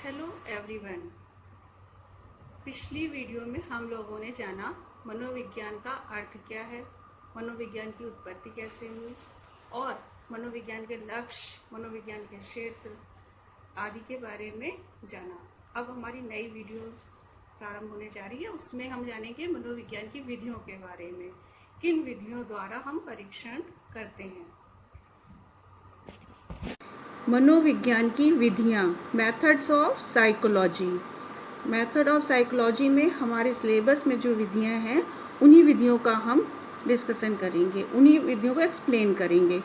Hello everyone. पिछली video में हम लोगों ने जाना मनोविज्ञान का अर्थ क्या है, मनोविज्ञान की उत्पत्ति कैसे हुई और मनोविज्ञान के लक्ष्य, मनोविज्ञान के क्षेत्र आदि के बारे में जाना। अब हमारी नई वीडियो प्रारंभ होने जा रही है, उसमें हम जानेंगे मनोविज्ञान की विधियों के बारे में, किन विधियों द्वारा हम परीक्षण करते हैं। मनोविज्ञान की विधियाँ, methods of psychology. Method of psychology में हमारे सिलेबस में जो विधियाँ हैं उन्हीं विधियों का हम डिस्कशन करेंगे, उन्हीं विधियों को एक्सप्लेन करेंगे।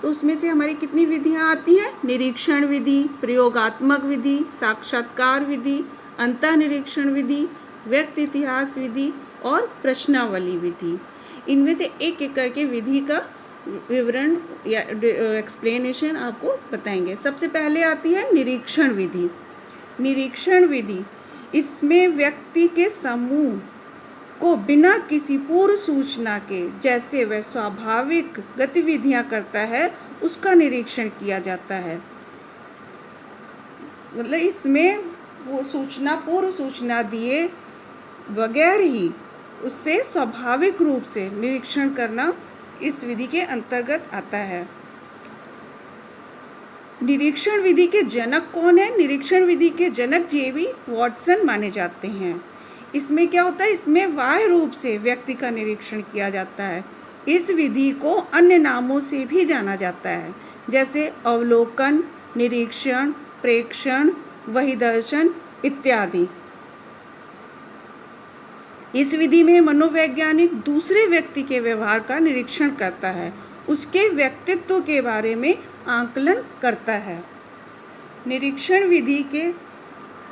तो उसमें से हमारी कितनी विधियाँ आती हैं? निरीक्षण विधि, प्रयोगात्मक विधि, साक्षात्कार विधि, अंतःनिरीक्षण विधि, व्यक्ति इतिहास विधि और प्रश्नावली विधि। इनमें से एक एक करके विधि का विवरण या एक्सप्लेनेशन आपको बताएंगे। सबसे पहले आती है निरीक्षण विधि। निरीक्षण विधि, इसमें व्यक्ति के समूह को बिना किसी पूर्व सूचना के, जैसे वह स्वाभाविक गतिविधियां करता है, उसका निरीक्षण किया जाता है। मतलब इसमें वो सूचना, पूर्व सूचना दिए बगैर ही उससे स्वाभाविक रूप से निरीक्षण करना इस विधि के अंतर्गत आता है। निरीक्षण विधि के जनक कौन है? निरीक्षण विधि के जनक जेबी वॉटसन माने जाते हैं। इसमें क्या होता है? इसमें बाह्य रूप से व्यक्ति का निरीक्षण किया जाता है। इस विधि को अन्य नामों से भी जाना जाता है, जैसे अवलोकन, निरीक्षण, प्रेक्षण, बहिर्दर्शन इत्यादि। इस विधि में मनोवैज्ञानिक दूसरे व्यक्ति के व्यवहार का निरीक्षण करता है, उसके व्यक्तित्व के बारे में आकलन करता है। निरीक्षण विधि के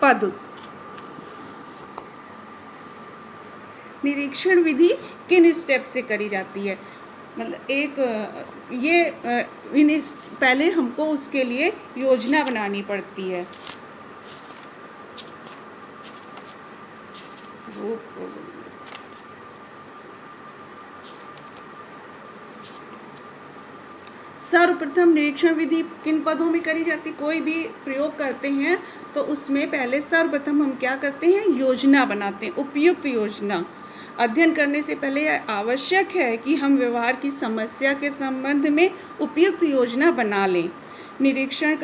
पद। निरीक्षण विधि किन स्टेप से करी जाती है? मतलब पहले हमको उसके लिए योजना बनानी पड़ती है। सर्वप्रथम निरीक्षण विधि किन पदों में करी जाती? कोई भी प्रयोग करते हैं तो उसमें पहले सर्वप्रथम हम क्या करते हैं? योजना बनाते हैं, उपयुक्त योजना। अध्ययन करने से पहले यह आवश्यक है कि हम व्यवहार की समस्या के संबंध में उपयुक्त योजना बना लें। निरीक्षण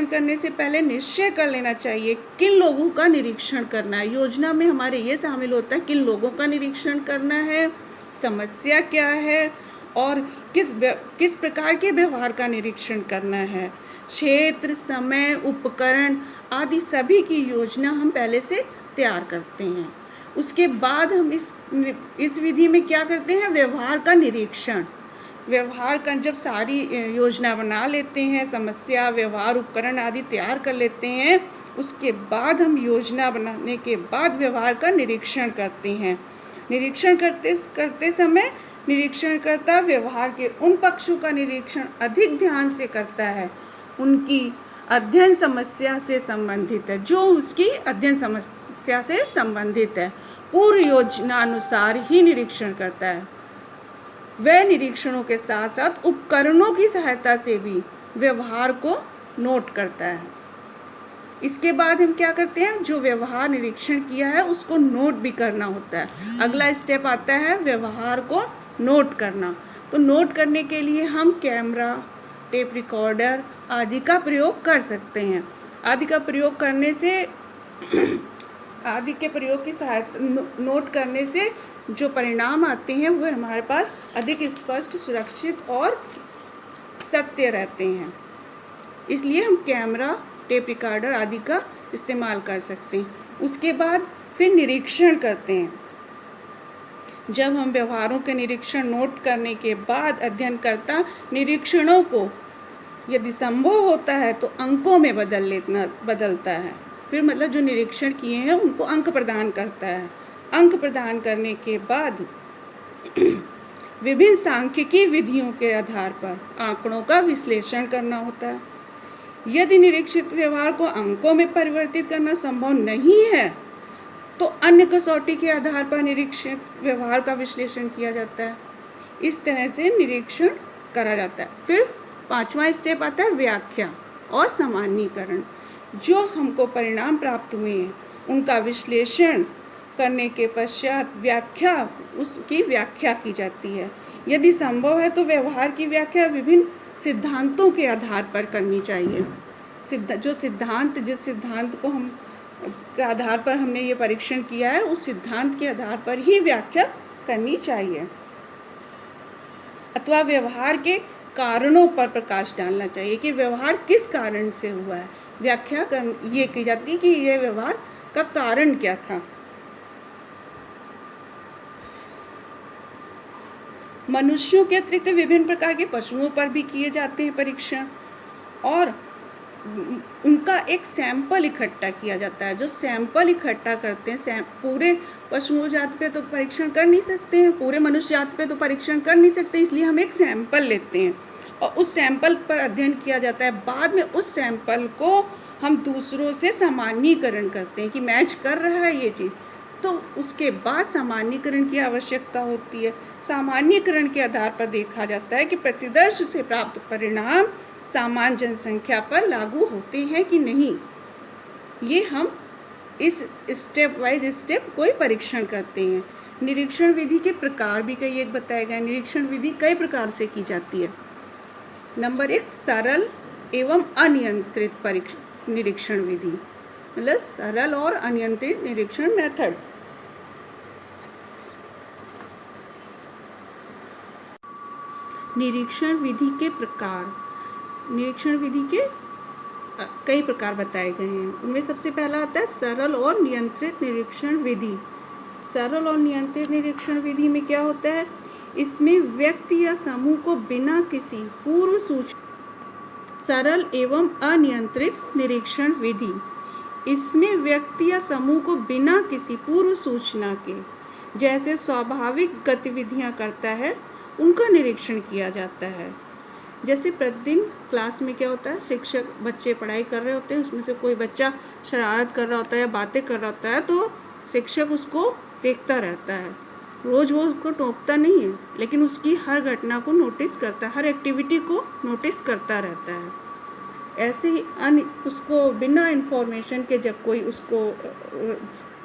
करने से पहले निश्चय कर लेना चाहिए किन लोगों का निरीक्षण करना है। योजना में हमारे ये शामिल होता है किन लोगों का निरीक्षण करना है, समस्या क्या है और किस प्रकार के व्यवहार का निरीक्षण करना है। क्षेत्र, समय, उपकरण आदि सभी की योजना हम पहले से तैयार करते हैं। उसके बाद हम इस विधि में क्या करते हैं? व्यवहार का निरीक्षण। व्यवहार का जब सारी योजना बना लेते हैं, समस्या, व्यवहार, उपकरण आदि तैयार कर लेते हैं, उसके बाद हम योजना बनाने के बाद व्यवहार का निरीक्षण करते हैं। निरीक्षण करते समय निरीक्षणकर्ता व्यवहार के उन पक्षों का निरीक्षण अधिक ध्यान से करता है उनकी अध्ययन समस्या से संबंधित है, जो उसकी अध्ययन समस्या से संबंधित है। पूर्व योजना अनुसार ही निरीक्षण करता है। वह निरीक्षणों के साथ साथ उपकरणों की सहायता से भी व्यवहार को नोट करता है। इसके बाद हम क्या करते हैं? जो व्यवहार निरीक्षण किया है उसको नोट भी करना होता है। अगला स्टेप आता है व्यवहार को नोट करना। तो नोट करने के लिए हम कैमरा, टेप रिकॉर्डर आदि का प्रयोग कर सकते हैं। आदि का प्रयोग करने से आदि के प्रयोग की सहायता नोट करने से जो परिणाम आते हैं वो हमारे पास अधिक स्पष्ट, सुरक्षित और सत्य रहते हैं। इसलिए हम कैमरा, टेप रिकॉर्डर आदि का इस्तेमाल कर सकते हैं। उसके बाद फिर निरीक्षण करते हैं। जब हम व्यवहारों के निरीक्षण नोट करने के बाद अध्ययनकर्ता निरीक्षणों को यदि संभव होता है तो अंकों में बदलता है। फिर मतलब जो निरीक्षण किए हैं उनको अंक प्रदान करता है। अंक प्रदान करने के बाद विभिन्न सांख्यिकी विधियों के आधार पर आंकड़ों का विश्लेषण करना होता है। यदि निरीक्षित व्यवहार को अंकों में परिवर्तित करना संभव नहीं है तो अन्य कसौटी के आधार पर निरीक्षित व्यवहार का विश्लेषण किया जाता है। इस तरह से निरीक्षण करा जाता है। फिर 5वां स्टेप आता है व्याख्या और सामान्यीकरण। जो हमको परिणाम प्राप्त हुए हैं उनका विश्लेषण करने के पश्चात उसकी व्याख्या की जाती है। यदि संभव है तो व्यवहार की व्याख्या विभिन्न सिद्धांतों के आधार पर करनी चाहिए। जिस सिद्धांत को हम के आधार पर हमने ये परीक्षण किया है, उस सिद्धांत के आधार पर ही व्याख्या करनी चाहिए, अथवा व्यवहार के कारणों पर प्रकाश डालना चाहिए कि व्यवहार किस कारण से हुआ है। व्याख्या ये की जाती है कि यह व्यवहार का कारण क्या था। मनुष्यों के अतिरिक्त विभिन्न प्रकार के पशुओं पर भी किए जाते हैं परीक्षण, और उनका एक सैंपल इकट्ठा किया जाता है। जो सैंपल इकट्ठा करते हैं, पूरे पशुओं जाति पे तो परीक्षण कर नहीं सकते हैं, पूरे मनुष्य जाति पे तो परीक्षण कर नहीं सकते, इसलिए हम एक सैंपल लेते हैं और उस सैंपल पर अध्ययन किया जाता है। बाद में उस सैंपल को हम दूसरों से सामान्यीकरण करते हैं कि मैच कर रहा है ये चीज़, तो उसके बाद सामान्यीकरण की आवश्यकता होती है। सामान्यीकरण के आधार पर देखा जाता है कि प्रतिदर्श से प्राप्त परिणाम सामान्य जनसंख्या पर लागू होते हैं कि नहीं। ये हम इस स्टेप वाइज स्टेप कोई परीक्षण करते हैं। निरीक्षण विधि के प्रकार भी कई एक बताए गए। निरीक्षण विधि कई प्रकार से की जाती है। नंबर 1, सरल एवं अनियंत्रित निरीक्षण विधि, मतलब सरल और अनियंत्रित निरीक्षण मेथड। निरीक्षण विधि के प्रकार, निरीक्षण विधि के कई प्रकार बताए गए हैं। उनमें सबसे पहला आता है सरल और नियंत्रित निरीक्षण विधि। सरल और नियंत्रित निरीक्षण विधि में क्या होता है, इसमें व्यक्ति या समूह को बिना किसी पूर्व सूचना, सरल एवं अनियंत्रित निरीक्षण विधि, इसमें व्यक्ति या समूह को बिना किसी पूर्व सूचना के जैसे स्वाभाविक गतिविधियां करता है उनका निरीक्षण किया जाता है। जैसे प्रतिदिन क्लास में क्या होता है, शिक्षक बच्चे पढ़ाई कर रहे होते हैं, उसमें से कोई बच्चा शरारत कर रहा होता है या बातें कर रहा होता है, तो शिक्षक उसको देखता रहता है। रोज़ वो उसको टोकता नहीं है, लेकिन उसकी हर घटना को नोटिस करता है, हर एक्टिविटी को नोटिस करता रहता है। ऐसे ही उसको बिना इन्फॉर्मेशन के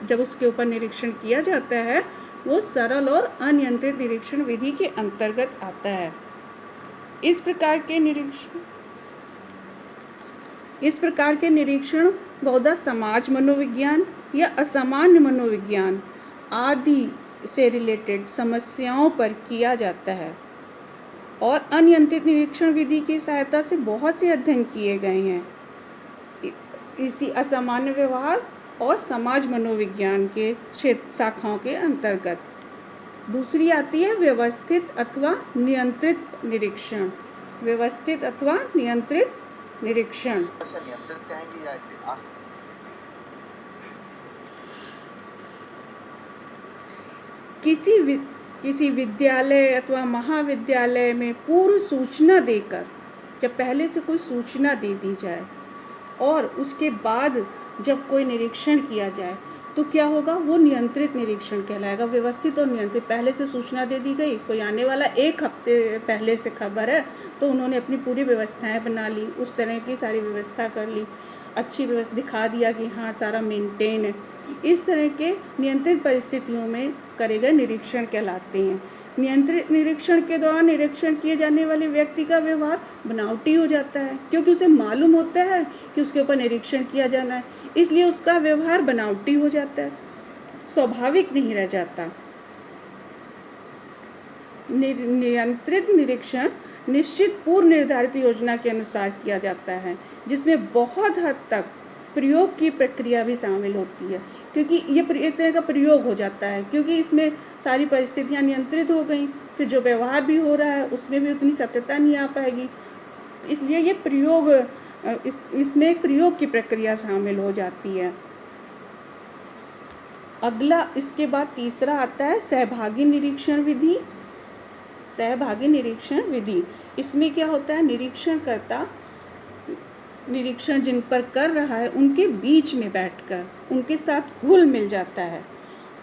जब उसके ऊपर निरीक्षण किया जाता है, वो सरल और अनियंत्रित निरीक्षण विधि के अंतर्गत आता है। इस प्रकार के निरीक्षण बहुधा समाज मनोविज्ञान या असामान्य मनोविज्ञान आदि से रिलेटेड समस्याओं पर किया जाता है, और अनियंत्रित निरीक्षण विधि की सहायता से बहुत से अध्ययन किए गए हैं इसी असामान्य व्यवहार और समाज मनोविज्ञान के शाखाओं के अंतर्गत। दूसरी आती है व्यवस्थित अथवा नियंत्रित निरीक्षण। व्यवस्थित अथवा नियंत्रित निरीक्षण। किसी विद्यालय अथवा महाविद्यालय में पूर्व सूचना देकर, जब पहले से कोई सूचना दे दी जाए और उसके बाद जब कोई निरीक्षण किया जाए तो क्या होगा, वो नियंत्रित निरीक्षण कहलाएगा। व्यवस्थित और नियंत्रित, पहले से सूचना दे दी गई, कोई आने वाला 1 हफ्ते पहले से खबर है तो उन्होंने अपनी पूरी व्यवस्थाएं बना ली, उस तरह की सारी व्यवस्था कर ली, अच्छी व्यवस्था दिखा दिया कि हाँ सारा मेंटेन है। इस तरह के नियंत्रित परिस्थितियों में करे गए निरीक्षण कहलाते हैं। नियंत्रित निरीक्षण के दौरान निरीक्षण किए जाने वाले व्यक्ति का व्यवहार बनावटी हो जाता है, क्योंकि उसे मालूम होता है कि उसके ऊपर निरीक्षण किया जाना है, इसलिए उसका व्यवहार बनावटी हो जाता है, स्वाभाविक नहीं रह जाता। नियंत्रित निरीक्षण निश्चित पूर्व निर्धारित योजना के अनुसार किया जाता है, जिसमें बहुत हद तक प्रयोग की प्रक्रिया भी शामिल होती है, क्योंकि ये एक तरह का प्रयोग हो जाता है, क्योंकि इसमें सारी परिस्थितियां नियंत्रित हो गई, फिर जो व्यवहार भी हो रहा है उसमें भी उतनी सत्यता नहीं आ पाएगी, इसलिए ये प्रयोग इसमें एक प्रयोग की प्रक्रिया शामिल हो जाती है। अगला इसके बाद तीसरा आता है सहभागी निरीक्षण विधि। सहभागी निरीक्षण विधि, इसमें क्या होता है, निरीक्षणकर्ता निरीक्षण जिन पर कर रहा है उनके बीच में बैठकर उनके साथ घुल मिल जाता है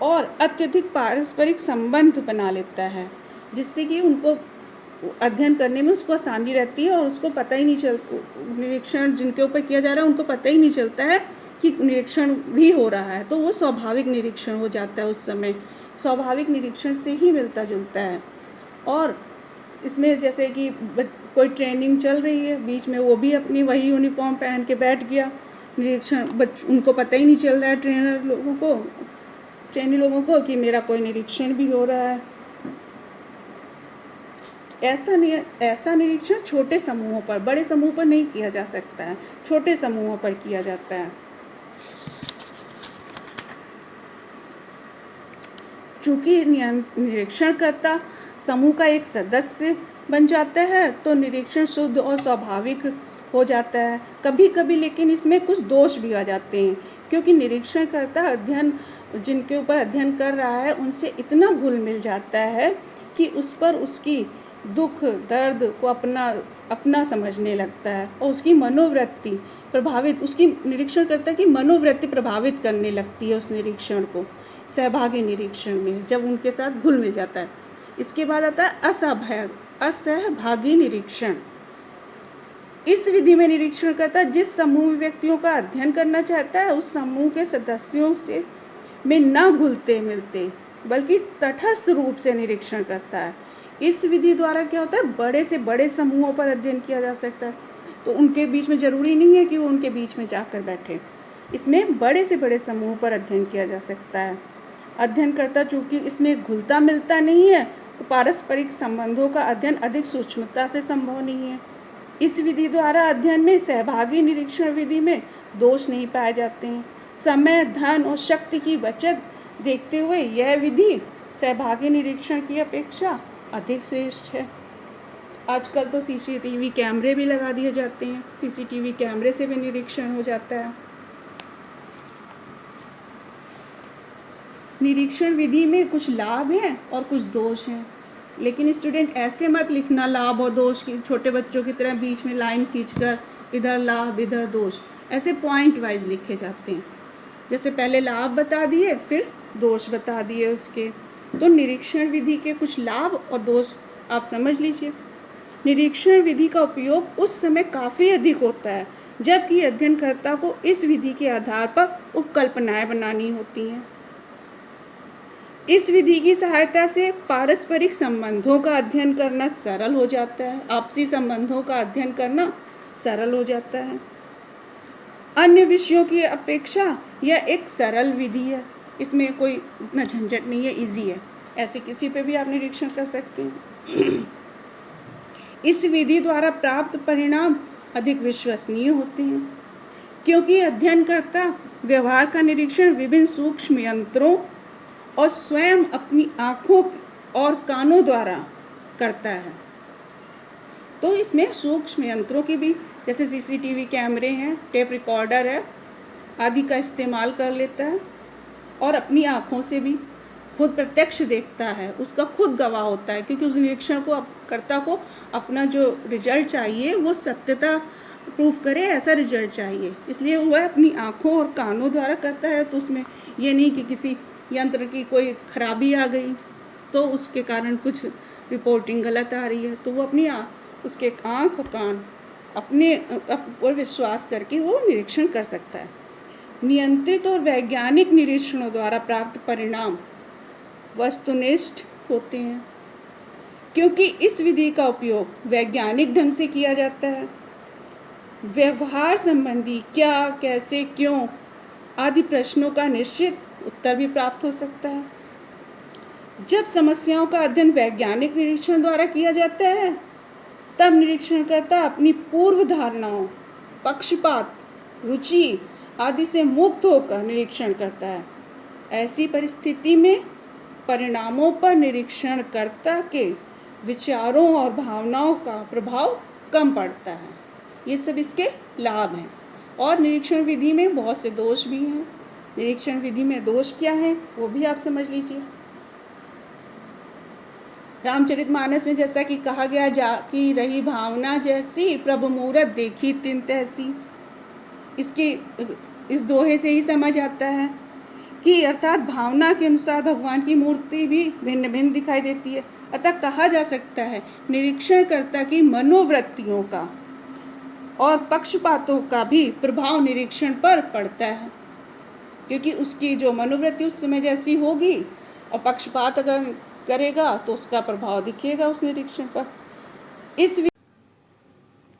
और अत्यधिक पारस्परिक संबंध बना लेता है, जिससे कि उनको अध्ययन करने में उसको आसानी रहती है और उसको पता ही नहीं निरीक्षण जिनके ऊपर किया जा रहा है उनको पता ही नहीं चलता है कि निरीक्षण भी हो रहा है, तो वो स्वाभाविक निरीक्षण हो जाता है। उस समय स्वाभाविक निरीक्षण से ही मिलता जुलता है। और इसमें जैसे कि कोई ट्रेनिंग चल रही है, बीच में वो भी अपनी वही यूनिफॉर्म पहन के बैठ गया, निरीक्षण उनको पता ही नहीं चल रहा है ट्रेनी लोगों को कि मेरा कोई निरीक्षण भी हो रहा है। ऐसा निरीक्षण छोटे समूहों पर, बड़े समूह पर नहीं किया जा सकता है, छोटे समूहों पर किया जाता है। चूंकि निरीक्षणकर्ता समूह का एक सदस्य बन जाता है तो निरीक्षण शुद्ध और स्वाभाविक हो जाता है। कभी कभी लेकिन इसमें कुछ दोष भी आ जाते हैं, क्योंकि निरीक्षणकर्ता जिनके ऊपर अध्ययन कर रहा है उनसे इतना घुल मिल जाता है कि उस पर उसकी दुख दर्द को अपना समझने लगता है और उसकी मनोवृत्ति प्रभावित, उसकी निरीक्षणकर्ता की मनोवृत्ति प्रभावित करने लगती है उस निरीक्षण को, सहभागी निरीक्षण में जब उनके साथ घुल मिल जाता है। इसके बाद आता है असहभागी निरीक्षण। इस विधि में निरीक्षणकर्ता जिस समूह व्यक्तियों का अध्ययन करना चाहता है उस समूह के सदस्यों से में न घुलते मिलते बल्कि तटस्थ रूप से निरीक्षण करता है। इस विधि द्वारा क्या होता है, बड़े से बड़े समूहों पर अध्ययन किया जा सकता है, तो उनके बीच में जरूरी नहीं है कि वो उनके बीच में जाकर बैठे। इसमें बड़े से बड़े समूह पर अध्ययन किया जा सकता है। अध्ययनकर्ता चूंकि इसमें घुलता मिलता नहीं है तो पारस्परिक संबंधों का अध्ययन अधिक सूक्ष्मता से संभव नहीं है। इस विधि द्वारा अध्ययन में सहभागी निरीक्षण विधि में दोष नहीं पाए जाते हैं। समय, धन और शक्ति की बचत देखते हुए यह विधि सहभागी निरीक्षण की अपेक्षा अधिक श्रेष्ठ है। आजकल तो सीसीटीवी कैमरे भी लगा दिए जाते हैं, सीसीटीवी कैमरे से भी निरीक्षण हो जाता है। निरीक्षण विधि में कुछ लाभ हैं और कुछ दोष हैं, लेकिन स्टूडेंट ऐसे मत लिखना लाभ और दोष की, छोटे बच्चों की तरह बीच में लाइन खींचकर इधर लाभ इधर दोष, ऐसे पॉइंट वाइज लिखे जाते हैं। जैसे पहले लाभ बता दिए फिर दोष बता दिए उसके। तो निरीक्षण विधि के कुछ लाभ और दोष आप समझ लीजिए। निरीक्षण विधि का उपयोग उस समय काफ़ी अधिक होता है जबकि अध्ययनकर्ता को इस विधि के आधार पर उपकल्पनाएं बनानी होती हैं। इस विधि की सहायता से पारस्परिक संबंधों का अध्ययन करना सरल हो जाता है, आपसी संबंधों का अध्ययन करना सरल हो जाता है। अन्य विषयों की अपेक्षा यह एक सरल विधि है, इसमें कोई इतना झंझट नहीं है, इजी है, ऐसे किसी पे भी आप निरीक्षण कर सकते हैं। इस विधि द्वारा प्राप्त परिणाम अधिक विश्वसनीय होते हैं क्योंकि अध्ययनकर्ता व्यवहार का निरीक्षण विभिन्न सूक्ष्म यंत्रों और स्वयं अपनी आँखों और कानों द्वारा करता है। तो इसमें सूक्ष्म यंत्रों की भी, जैसे सीसीटीवी कैमरे हैं, टेप रिकॉर्डर है आदि का इस्तेमाल कर लेता है और अपनी आँखों से भी खुद प्रत्यक्ष देखता है, उसका खुद गवाह होता है, क्योंकि उस निरीक्षण को कर्ता को अपना जो रिजल्ट चाहिए वो सत्यता प्रूफ करे, ऐसा रिजल्ट चाहिए, इसलिए वह अपनी आँखों और कानों द्वारा करता है। तो उसमें ये नहीं कि किसी यंत्र की कोई खराबी आ गई तो उसके कारण कुछ रिपोर्टिंग गलत आ रही है, तो वो अपनी उसके आँख और कान अपने पर विश्वास करके वो निरीक्षण कर सकता है। नियंत्रित और वैज्ञानिक निरीक्षणों द्वारा प्राप्त परिणाम वस्तुनिष्ठ होते हैं क्योंकि इस विधि का उपयोग वैज्ञानिक ढंग से किया जाता है। व्यवहार संबंधी क्या, कैसे, क्यों आदि प्रश्नों का निश्चित उत्तर भी प्राप्त हो सकता है। जब समस्याओं का अध्ययन वैज्ञानिक निरीक्षण द्वारा किया जाता है तब निरीक्षणकर्ता अपनी पूर्व धारणाओं, पक्षपात, रुचि आदि से मुक्त होकर निरीक्षण करता है। ऐसी परिस्थिति में परिणामों पर निरीक्षणकर्ता के विचारों और भावनाओं का प्रभाव कम पड़ता है। ये सब इसके लाभ हैं। और निरीक्षण विधि में बहुत से दोष भी हैं। निरीक्षण विधि में दोष क्या हैं वो भी आप समझ लीजिए। रामचरितमानस में जैसा कि कहा गया, जाकी रही भावना जैसी प्रभु मूरत देखी तिन तैसी, इस दोहे से ही समझ आता है कि अर्थात भावना के अनुसार भगवान की मूर्ति भी भिन्न भिन्न दिखाई देती है। अतः कहा जा सकता है निरीक्षणकर्ता की मनोवृत्तियों का और पक्षपातों का भी प्रभाव निरीक्षण पर पड़ता है, क्योंकि उसकी जो मनोवृत्ति उस समय जैसी होगी और पक्षपात अगर करेगा तो उसका प्रभाव दिखेगा उस निरीक्षण पर।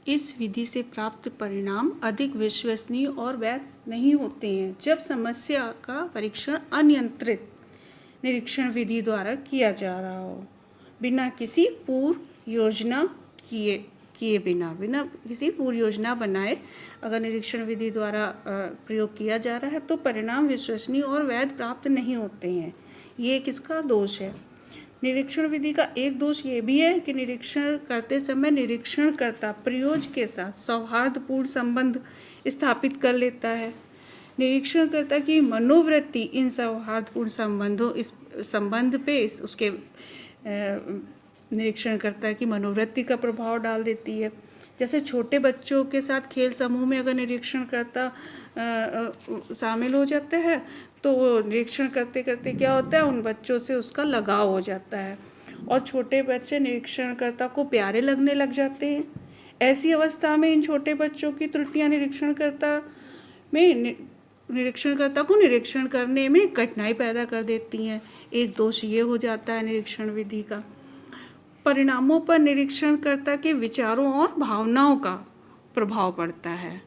इस विधि से प्राप्त परिणाम अधिक विश्वसनीय और वैध नहीं होते हैं जब समस्या का परीक्षण अनियंत्रित निरीक्षण विधि द्वारा किया जा रहा हो, बिना किसी पूर्व योजना किए बिना किसी पूर्व योजना बनाए अगर निरीक्षण विधि द्वारा प्रयोग किया जा रहा है तो परिणाम विश्वसनीय और वैध प्राप्त नहीं होते हैं। ये किसका दोष है? निरीक्षण विधि का एक दोष ये भी है कि निरीक्षण करते समय निरीक्षणकर्ता प्रयोज के साथ सौहार्दपूर्ण संबंध स्थापित कर लेता है। निरीक्षणकर्ता की मनोवृत्ति इन सौहार्दपूर्ण इस संबंध पे उसके निरीक्षणकर्ता की मनोवृत्ति का प्रभाव डाल देती है। जैसे छोटे बच्चों के साथ खेल समूह में अगर निरीक्षणकर्ता शामिल हो जाता है तो निरीक्षण करते करते क्या होता है, उन बच्चों से उसका लगाव हो जाता है और छोटे बच्चे निरीक्षणकर्ता को प्यारे लगने लग जाते हैं। ऐसी अवस्था में इन छोटे बच्चों की त्रुटियां निरीक्षणकर्ता को निरीक्षण करने में कठिनाई पैदा कर देती हैं। एक दोष ये हो जाता है निरीक्षण विधि का। परिणामों पर निरीक्षणकर्ता के विचारों और भावनाओं का प्रभाव पड़ता है,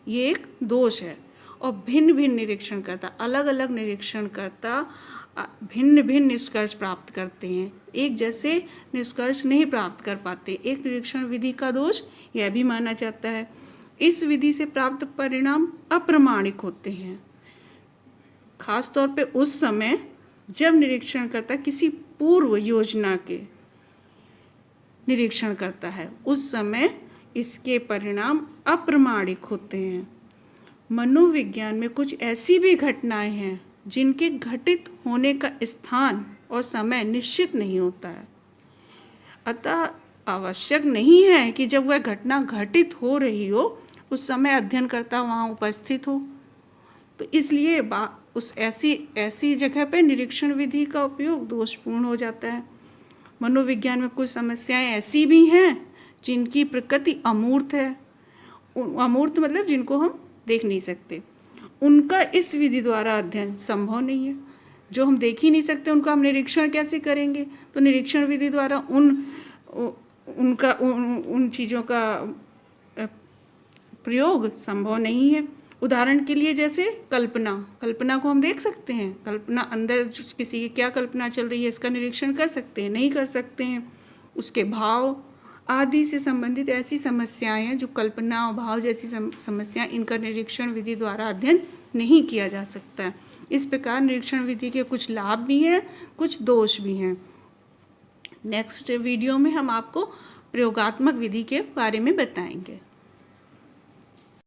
ये एक दोष है। और भिन्न भिन्न निरीक्षणकर्ता अलग अलग निरीक्षणकर्ता भिन्न भिन्न निष्कर्ष प्राप्त करते हैं, एक जैसे निष्कर्ष नहीं प्राप्त कर पाते। एक निरीक्षण विधि का दोष यह भी माना जाता है इस विधि से प्राप्त परिणाम अप्रामाणिक होते हैं, खास तौर पे उस समय जब निरीक्षणकर्ता किसी पूर्व योजना के निरीक्षण करता है, उस समय इसके परिणाम अप्रामाणिक होते हैं। मनोविज्ञान में कुछ ऐसी भी घटनाएं हैं जिनके घटित होने का स्थान और समय निश्चित नहीं होता है, अतः आवश्यक नहीं है कि जब वह घटना घटित हो रही हो उस समय अध्ययनकर्ता वहाँ उपस्थित हो। तो इसलिए उस ऐसी जगह पर निरीक्षण विधि का उपयोग दोषपूर्ण हो जाता है। मनोविज्ञान में कुछ समस्याएं ऐसी भी हैं जिनकी प्रकृति अमूर्त है, अमूर्त मतलब जिनको हम देख नहीं सकते, उनका इस विधि द्वारा अध्ययन संभव नहीं है। जो हम देख ही नहीं सकते उनका हम निरीक्षण कैसे करेंगे? तो निरीक्षण विधि द्वारा उन चीज़ों का प्रयोग संभव नहीं है। उदाहरण के लिए जैसे कल्पना को हम देख सकते हैं, कल्पना अंदर किसी की क्या कल्पना चल रही है इसका निरीक्षण कर सकते हैं? नहीं कर सकते हैं। उसके भाव आदि से संबंधित ऐसी समस्याएं हैं जो कल्पना और भाव जैसी समस्याएं, इनका निरीक्षण विधि द्वारा अध्ययन नहीं किया जा सकता है। इस प्रकार निरीक्षण विधि के कुछ लाभ भी हैं, कुछ दोष भी हैं। नेक्स्ट वीडियो में हम आपको प्रयोगात्मक विधि के बारे में बताएंगे।